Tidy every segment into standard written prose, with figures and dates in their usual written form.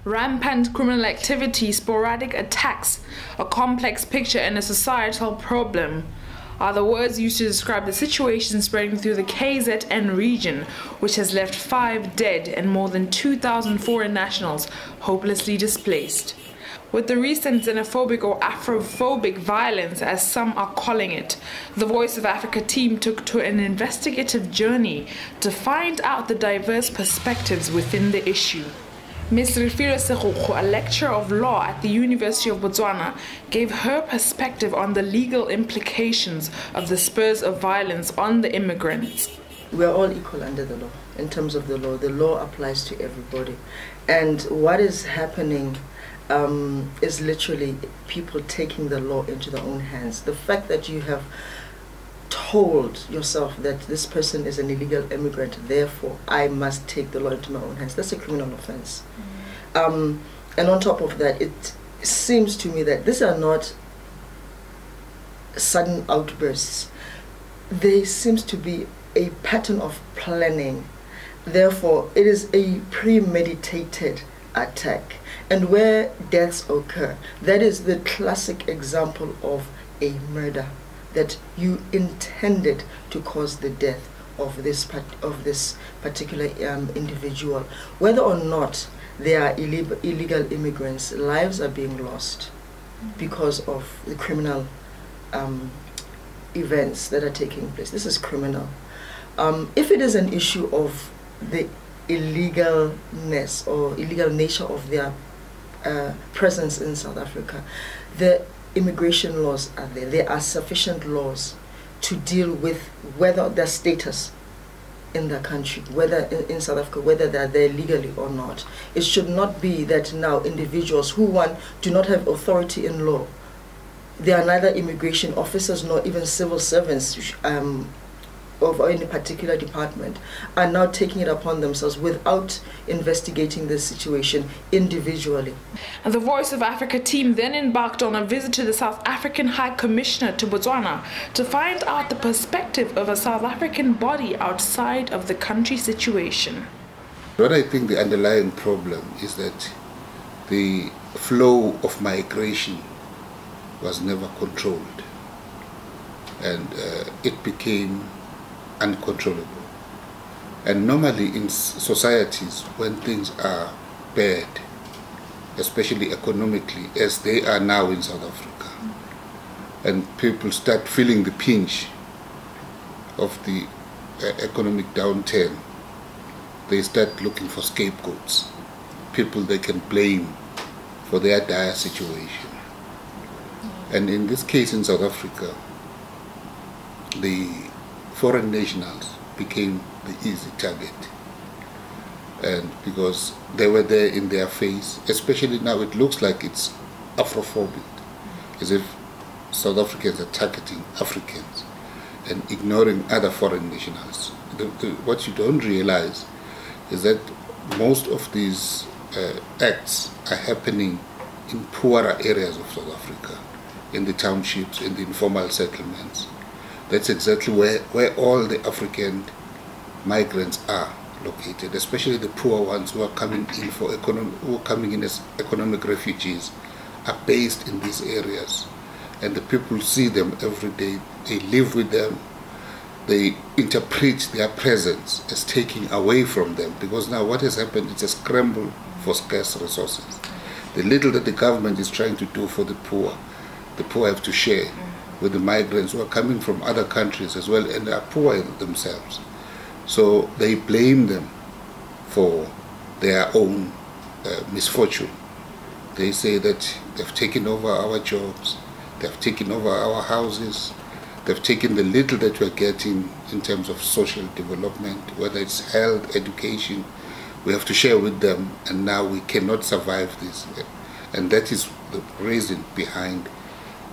Rampant criminal activity, sporadic attacks, a complex picture and a societal problem are the words used to describe the situation spreading through the KZN region, which has left 5 dead and more than 2,000 foreign nationals hopelessly displaced. With the recent xenophobic or Afrophobic violence, as some are calling it, the Voice of Africa team took to an investigative journey to find out the diverse perspectives within the issue. Ms. Refilwe Segokgo, a lecturer of law at the University of Botswana, gave her perspective on the legal implications of the spurs of violence on the immigrants. We are all equal under the law. In terms of the law applies to everybody. And what is happening is literally people taking the law into their own hands. The fact that you have told yourself that this person is an illegal immigrant, therefore I must take the law into my own hands, that's a criminal offense. And on top of that, it seems to me that these are not sudden outbursts. There seems to be a pattern of planning. Therefore, it is a premeditated attack. And where deaths occur, that is the classic example of a murder, that you intended to cause the death of this particular individual. Whether or not they are illegal immigrants, lives are being lost because of the criminal events that are taking place. This is criminal. If it is an issue of the illegalness or illegal nature of their presence in South Africa, the immigration laws are there. There are sufficient laws to deal with whether their status in the country, whether in South Africa, whether they're there legally or not. It should not be that now individuals who do not have authority in law, they are neither immigration officers nor even civil servants of any particular department, are now taking it upon themselves without investigating the situation individually. And the Voice of Africa team then embarked on a visit to the South African High Commissioner to Botswana to find out the perspective of a South African body outside of the country situation. What I think the underlying problem is that the flow of migration was never controlled, and it became uncontrollable. And normally in societies, when things are bad, especially economically, as they are now in South Africa, and people start feeling the pinch of the economic downturn, they start looking for scapegoats, people they can blame for their dire situation. And in this case in South Africa, the foreign nationals became the easy target, and because they were there in their face, especially now it looks like it's Afrophobic, as if South Africans are targeting Africans and ignoring other foreign nationals. What you don't realize is that most of these acts are happening in poorer areas of South Africa, in the townships, in the informal settlements. That's exactly where all the African migrants are located, especially the poor ones who are coming in as economic refugees, are based in these areas. And the people see them every day, they live with them, they interpret their presence as taking away from them, because now what has happened is a scramble for scarce resources. The little that the government is trying to do for the poor have to share with the migrants who are coming from other countries as well and are poor themselves. So they blame them for their own misfortune. They say that they've taken over our jobs, they've taken over our houses, they've taken the little that we're getting in terms of social development, whether it's health, education, we have to share with them, and now we cannot survive this. And that is the reason behind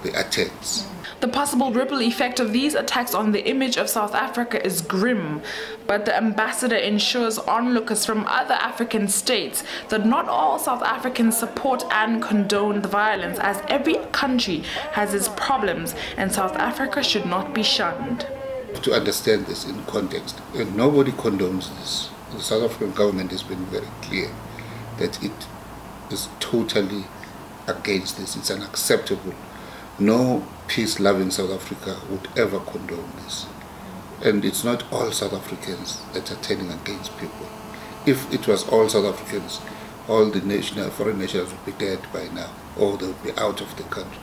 the attacks. The possible ripple effect of these attacks on the image of South Africa is grim, but the ambassador ensures onlookers from other African states that not all South Africans support and condone the violence, as every country has its problems and South Africa should not be shunned. To understand this in context, nobody condones this. The South African government has been very clear that it is totally against this. It's unacceptable. No peace-loving South Africa would ever condone this. And it's not all South Africans that are turning against people. If it was all South Africans, all the foreign nationals would be dead by now, or they would be out of the country.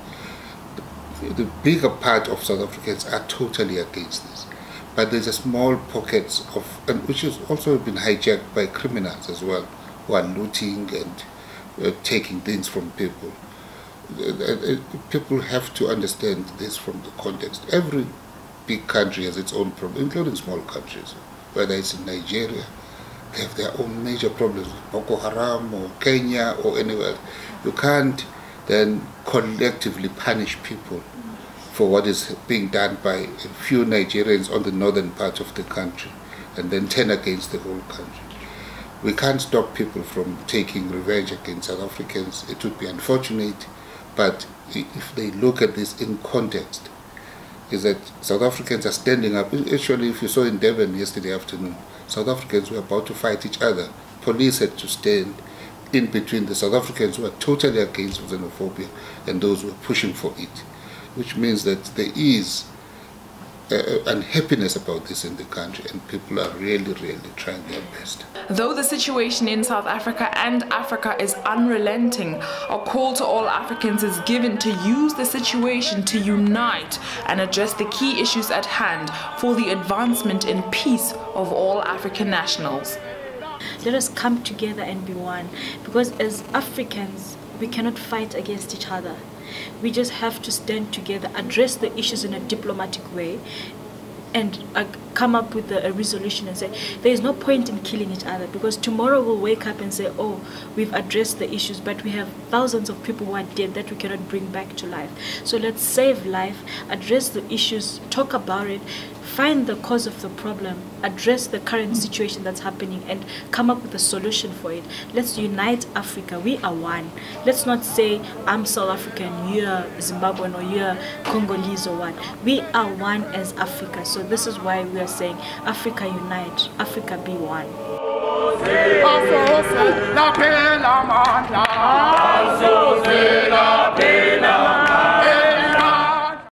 The bigger part of South Africans are totally against this. But there's a small pockets of, and which has also been hijacked by criminals as well, who are looting and taking things from people. People have to understand this from the context. Every big country has its own problem, including small countries. Whether it's in Nigeria, they have their own major problems, Boko Haram or Kenya or anywhere. You can't then collectively punish people for what is being done by a few Nigerians on the northern part of the country and then turn against the whole country. We can't stop people from taking revenge against South Africans. It would be unfortunate, but if they look at this in context, is that South Africans are standing up. Actually, if you saw in Durban yesterday afternoon, South Africans were about to fight each other. Police had to stand in between the South Africans who are totally against xenophobia and those who are pushing for it, which means that there is unhappiness about this in the country, and people are really, really trying their best. Though the situation in South Africa and Africa is unrelenting, a call to all Africans is given to use the situation to unite and address the key issues at hand for the advancement in peace of all African nationals. Let us come together and be one, because as Africans, we cannot fight against each other. We just have to stand together, address the issues in a diplomatic way, and come up with a resolution and say there is no point in killing each other, because tomorrow we'll wake up and say, oh, we've addressed the issues, but we have thousands of people who are dead that we cannot bring back to life. So let's save life, address the issues, talk about it, find the cause of the problem, address the current situation that's happening, and come up with a solution for it. Let's unite Africa. We are one. Let's not say I'm South African, you're Zimbabwean, or you're Congolese or what. We are one as Africa. So this is why we are saying Africa unite, Africa be one.